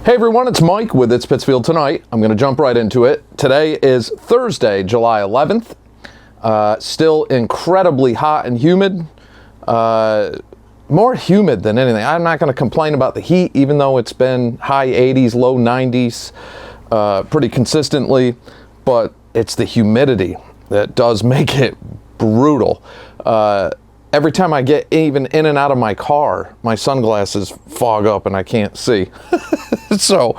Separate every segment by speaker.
Speaker 1: Hey everyone, it's Mike with It's Pittsfield Tonight. I'm going to jump right into it. Today is Thursday, July 11th. Still incredibly hot and humid. More humid than anything. I'm not going to complain about the heat, even though it's been high 80s, low 90s pretty consistently. But it's the humidity that does make it brutal. Every time I get even in and out of my car, my sunglasses fog up and I can't see. So,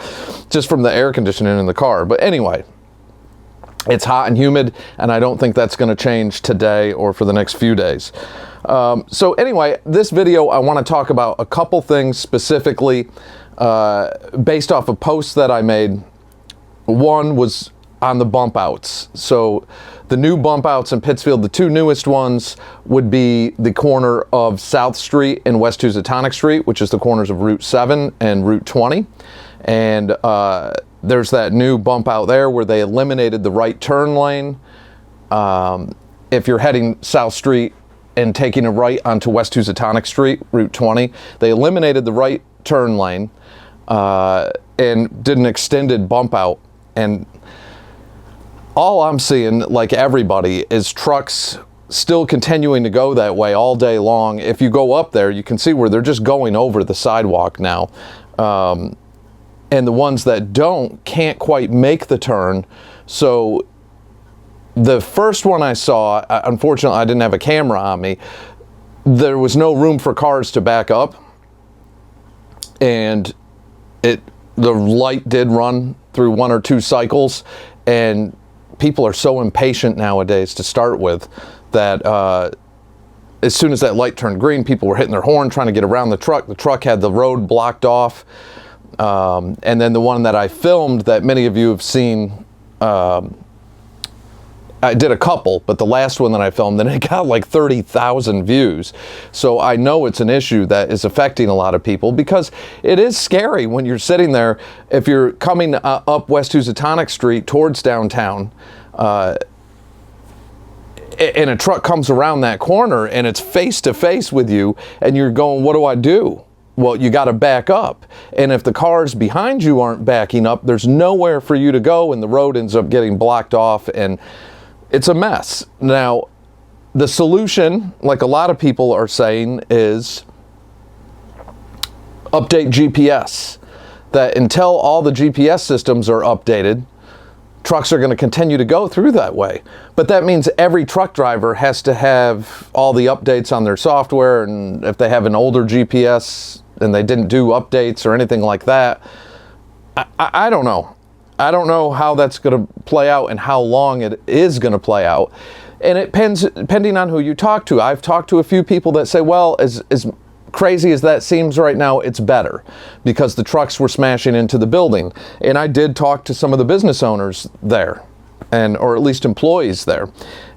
Speaker 1: just from the air conditioning in the car. But anyway, it's hot and humid, and I don't think that's going to change today or for the next few days. So anyway, this video, I want to talk about a couple things specifically based off of posts that I made. One was on the bump outs. So the new bump outs in Pittsfield, the two newest ones would be the corner of South Street and West Housatonic Street, which is the corners of Route 7 and Route 20. And there's that new bump out there where they eliminated the right turn lane. If you're heading South Street and taking a right onto West Housatonic Street, Route 20, they eliminated the right turn lane and did an extended bump out. And all I'm seeing, like everybody, is trucks still continuing to go that way all day long. If you go up there, you can see where they're just going over the sidewalk now. And the ones that don't can't quite make the turn. So the first one I saw, unfortunately I didn't have a camera on me, there was no room for cars to back up. And the light did run through one or two cycles, and people are so impatient nowadays to start with that as soon as that light turned green, people were hitting their horn trying to get around the truck. The truck had the road blocked off. And then the one that I filmed that many of you have seen, I did a couple, but the last one that I filmed, and it got like 30,000 views. So I know it's an issue that is affecting a lot of people, because it is scary when you're sitting there. If you're coming up West Housatonic Street towards downtown, and a truck comes around that corner and it's face to face with you, and you're going, what do I do? Well, you got to back up. And if the cars behind you aren't backing up, there's nowhere for you to go, and the road ends up getting blocked off, and it's a mess. Now, the solution, like a lot of people are saying, is update GPS. That until all the GPS systems are updated, trucks are going to continue to go through that way. But that means every truck driver has to have all the updates on their software, and if they have an older GPS and they didn't do updates or anything like that, I don't know. I don't know how that's going to play out and how long it is going to play out. And it depends, depending on who you talk to. I've talked to a few people that say, well, as crazy as that seems right now, it's better because the trucks were smashing into the building. And I did talk to some of the business owners there, or at least employees there.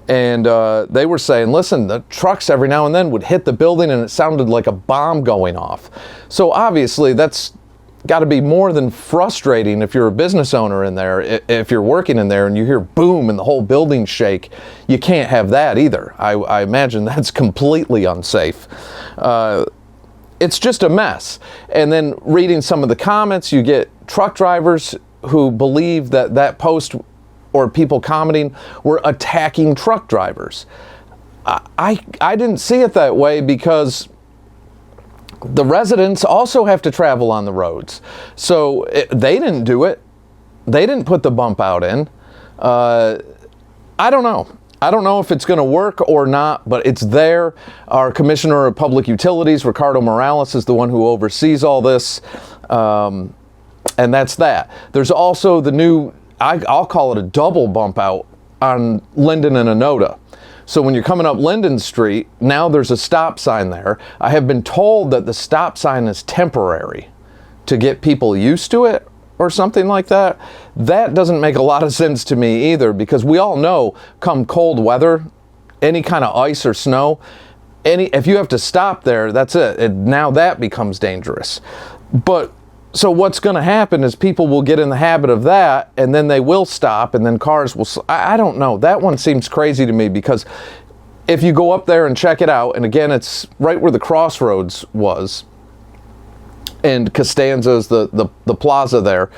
Speaker 1: And they were saying, listen, the trucks every now and then would hit the building and it sounded like a bomb going off. So obviously that's got to be more than frustrating if you're a business owner in there. If you're working in there and you hear boom and the whole building shake, you can't have that either. I imagine that's completely unsafe. It's just a mess. And then reading some of the comments, you get truck drivers who believe that post or people commenting were attacking truck drivers. I didn't see it that way, because the residents also have to travel on the roads. So they didn't do it. They didn't put the bump out in. I don't know. I don't know if it's going to work or not, but it's there. Our Commissioner of Public Utilities, Ricardo Morales, is the one who oversees all this. And that's that. There's also the new, I'll call it a double bump out on Linden and Onoda. So when you're coming up Linden Street, now there's a stop sign there. I have been told that the stop sign is temporary to get people used to it or something like that. That doesn't make a lot of sense to me either, because we all know come cold weather, any kind of ice or snow, if you have to stop there, that's it. Now that becomes dangerous. But so what's going to happen is people will get in the habit of that, and then they will stop, and then cars will, I don't know. That one seems crazy to me, because if you go up there and check it out, and again, it's right where the crossroads was, and Costanza's the plaza there.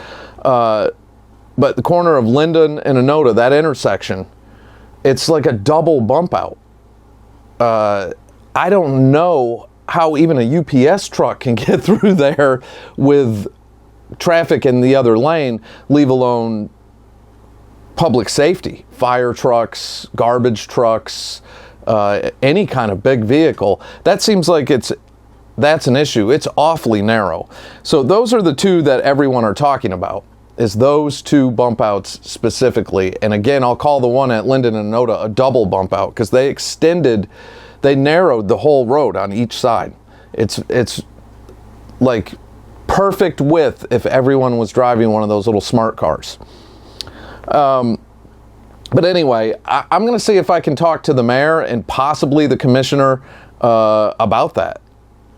Speaker 1: But the corner of Linden and Onoda, that intersection, it's like a double bump out. I don't know how even a UPS truck can get through there with traffic in the other lane, leave alone public safety, fire trucks, garbage trucks, any kind of big vehicle. That seems like that's an issue. It's awfully narrow. So those are the two that everyone are talking about, is those two bump outs specifically. And again, I'll call the one at Linden and Onoda a double bump out, because they narrowed the whole road on each side. It's like perfect width if everyone was driving one of those little smart cars. But anyway, I'm going to see if I can talk to the mayor and possibly the commissioner about that.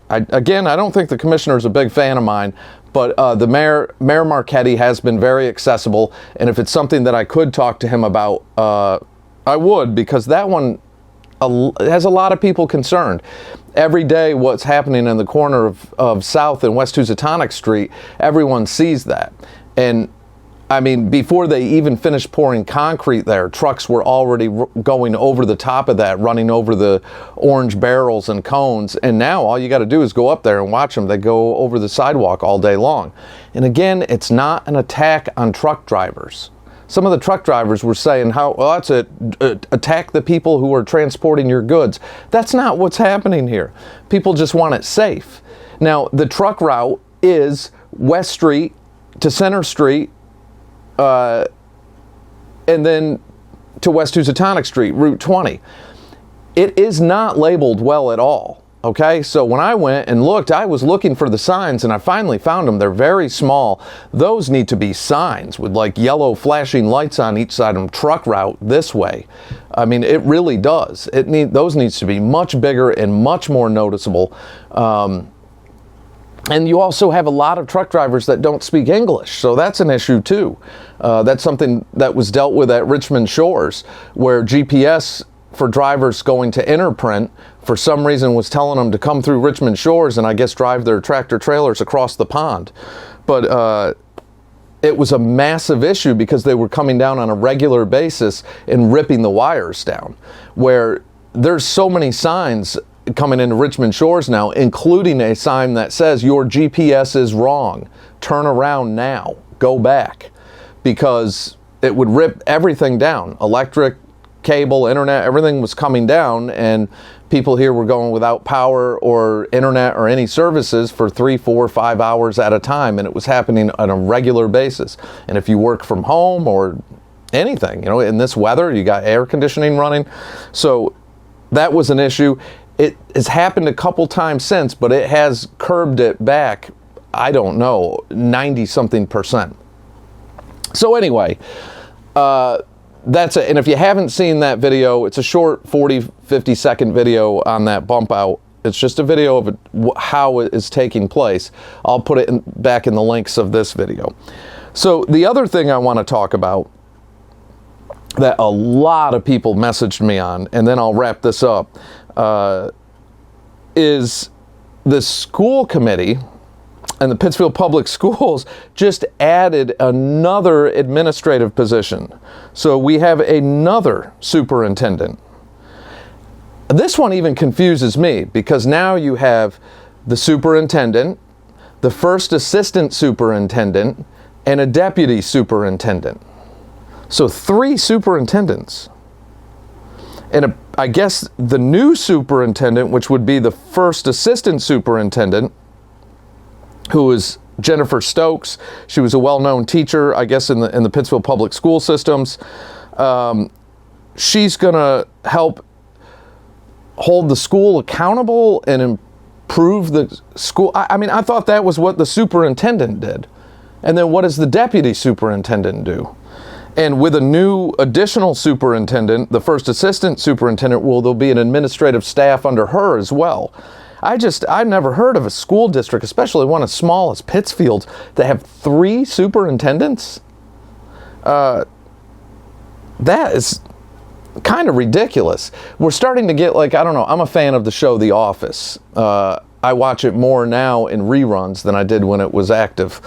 Speaker 1: I don't think the commissioner is a big fan of mine, but the Mayor Marchetti has been very accessible, and if it's something that I could talk to him about, I would, because that one has a lot of people concerned. Every day what's happening in the corner of South and West Housatonic Street, everyone sees that. And I mean, before they even finished pouring concrete there, trucks were already going over the top of that, running over the orange barrels and cones. And now all you got to do is go up there and watch them. They go over the sidewalk all day long. And again, it's not an attack on truck drivers. Some of the truck drivers were saying that's attack the people who are transporting your goods. That's not what's happening here. People just want it safe. Now, the truck route is West Street to Center Street, and then to West Housatonic Street, Route 20. It is not labeled well at all, okay? So when I went and looked, I was looking for the signs, and I finally found them. They're very small. Those need to be signs with like yellow flashing lights on each side of them. Truck route this way. I mean, it really does. Those needs to be much bigger and much more noticeable. And you also have a lot of truck drivers that don't speak English, so that's an issue too. That's something that was dealt with at Richmond Shores, where GPS for drivers going to Interprint for some reason was telling them to come through Richmond Shores and I guess drive their tractor trailers across the pond. But it was a massive issue because they were coming down on a regular basis and ripping the wires down, where there's so many signs coming into Richmond Shores now, including a sign that says your GPS is wrong. Turn around now. Go back. Because it would rip everything down. Electric, cable, internet, everything was coming down, and people here were going without power or internet or any services for 3, 4, 5 hours at a time, and it was happening on a regular basis. And if you work from home or anything, in this weather, you got air conditioning running. So that was an issue. It has happened a couple times since, but it has curbed it back, I don't know, 90-something%. So anyway, that's it. And if you haven't seen that video, it's a short 40-50 second video on that bump out. It's just a video of how it is taking place. I'll put it back in the links of this video. So the other thing I want to talk about that a lot of people messaged me on, and then I'll wrap this up, is the school committee and the Pittsfield Public Schools just added another administrative position. So we have another superintendent. This one even confuses me because now you have the superintendent, the first assistant superintendent, and a deputy superintendent. So 3 superintendents. And I guess the new superintendent, which would be the first assistant superintendent, who is Jennifer Stokes. She was a well-known teacher, I guess, in the Pittsfield Public School systems. She's going to help hold the school accountable and improve the school. I mean, I thought that was what the superintendent did. And then what does the deputy superintendent do? And with a new additional superintendent, the first assistant superintendent, there'll be an administrative staff under her as well. I've never heard of a school district, especially one as small as Pittsfield, that have 3 superintendents. That is kind of ridiculous. We're starting to get, like, I don't know, I'm a fan of the show The Office. I watch it more now in reruns than I did when it was active.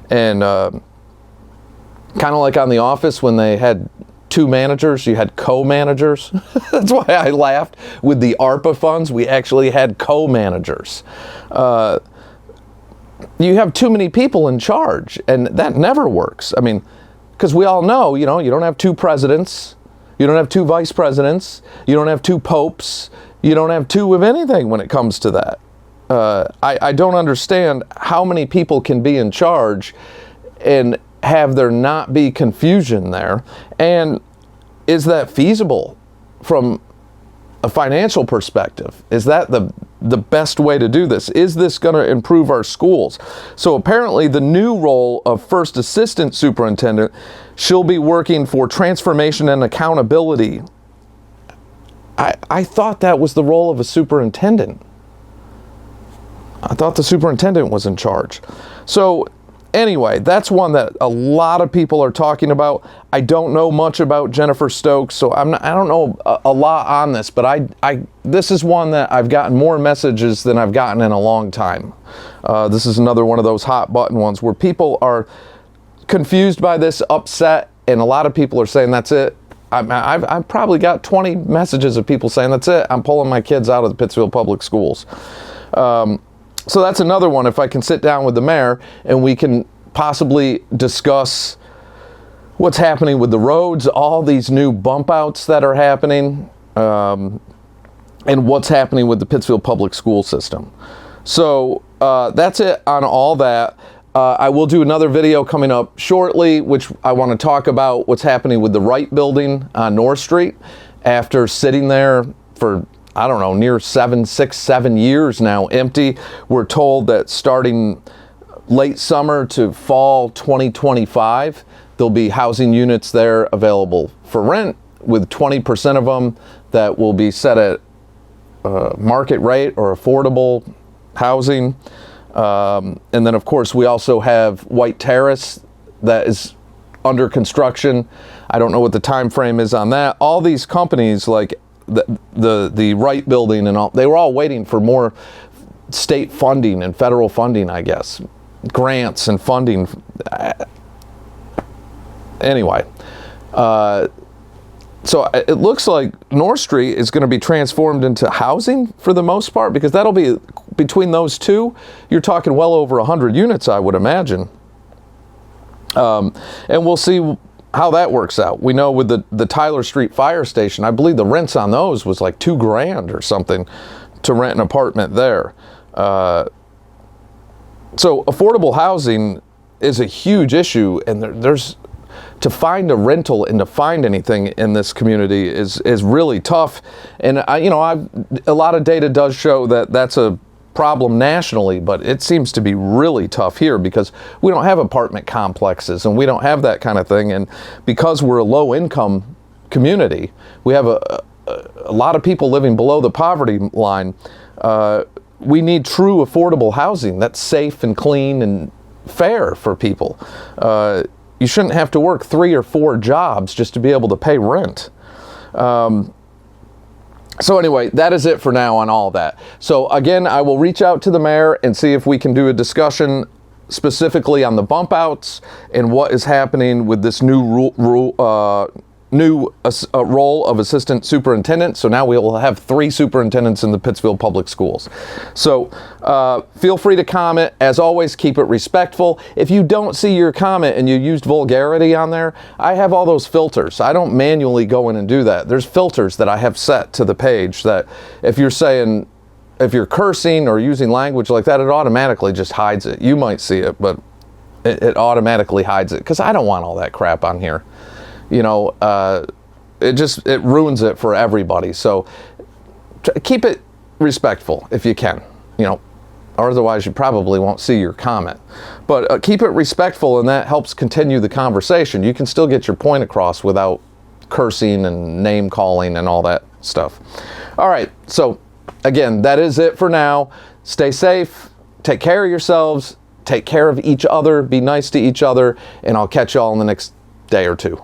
Speaker 1: And kind of like on The Office when they had two managers, you had co-managers. That's why I laughed. With the ARPA funds, we actually had co-managers. You have too many people in charge, and that never works. I mean, because we all know, you don't have two presidents, you don't have two vice presidents, you don't have two popes, you don't have two of anything when it comes to that. I don't understand how many people can be in charge and have there not be confusion there. And is that feasible from a financial perspective? Is that the best way to do this? Is this going to improve our schools? So apparently the new role of first assistant superintendent, she'll be working for transformation and accountability. I thought that was the role of a superintendent. I thought the superintendent was in charge. So anyway, that's one that a lot of people are talking about. I don't know much about Jennifer Stokes, so I don't know a lot on this, but this is one that I've gotten more messages than I've gotten in a long time. This is another one of those hot button ones where people are confused by this, upset, and a lot of people are saying that's it. I've probably got 20 messages of people saying that's it. I'm pulling my kids out of the Pittsfield Public Schools. So that's another one. If I can sit down with the mayor and we can possibly discuss what's happening with the roads, all these new bump outs that are happening, and what's happening with the Pittsfield Public School system. So that's it on all that. I will do another video coming up shortly, which I want to talk about what's happening with the Wright building on North Street after sitting there for, I don't know, near 6, 7 years now empty. We're told that starting late summer to fall 2025, there'll be housing units there available for rent, with 20% of them that will be set at market rate or affordable housing. And then, of course, we also have White Terrace that is under construction. I don't know what the time frame is on that. All these companies like the Wright building and all, they were all waiting for more state funding and federal funding, I guess, grants and funding. Anyway, so it looks like North Street is going to be transformed into housing for the most part, because that'll be, between those two, you're talking well over 100 units, I would imagine. And we'll see how that works out. We know with the Tyler Street Fire Station, I believe the rents on those was like $2,000 or something to rent an apartment there. So affordable housing is a huge issue, and there's to find a rental and to find anything in this community is really tough. And a lot of data does show that that's a problem nationally, but it seems to be really tough here because we don't have apartment complexes and we don't have that kind of thing. And because we're a low income community, we have a lot of people living below the poverty line. We need true affordable housing that's safe and clean and fair for people. You shouldn't have to work 3 or 4 jobs just to be able to pay rent. So anyway, that is it for now on all that. So again, I will reach out to the mayor and see if we can do a discussion specifically on the bump outs and what is happening with this new role of assistant superintendent. So now we will have 3 superintendents in the Pittsfield Public Schools. So feel free to comment. As always, keep it respectful. If you don't see your comment and you used vulgarity on there, I have all those filters. I don't manually go in and do that. There's filters that I have set to the page that if you're cursing or using language like that, it automatically just hides it. You might see it, but it automatically hides it because I don't want all that crap on here. It ruins it for everybody. So keep it respectful if you can, or otherwise you probably won't see your comment. But keep it respectful, and that helps continue the conversation. You can still get your point across without cursing and name calling and all that stuff. All right. So again, that is it for now. Stay safe. Take care of yourselves. Take care of each other. Be nice to each other. And I'll catch y'all in the next day or two.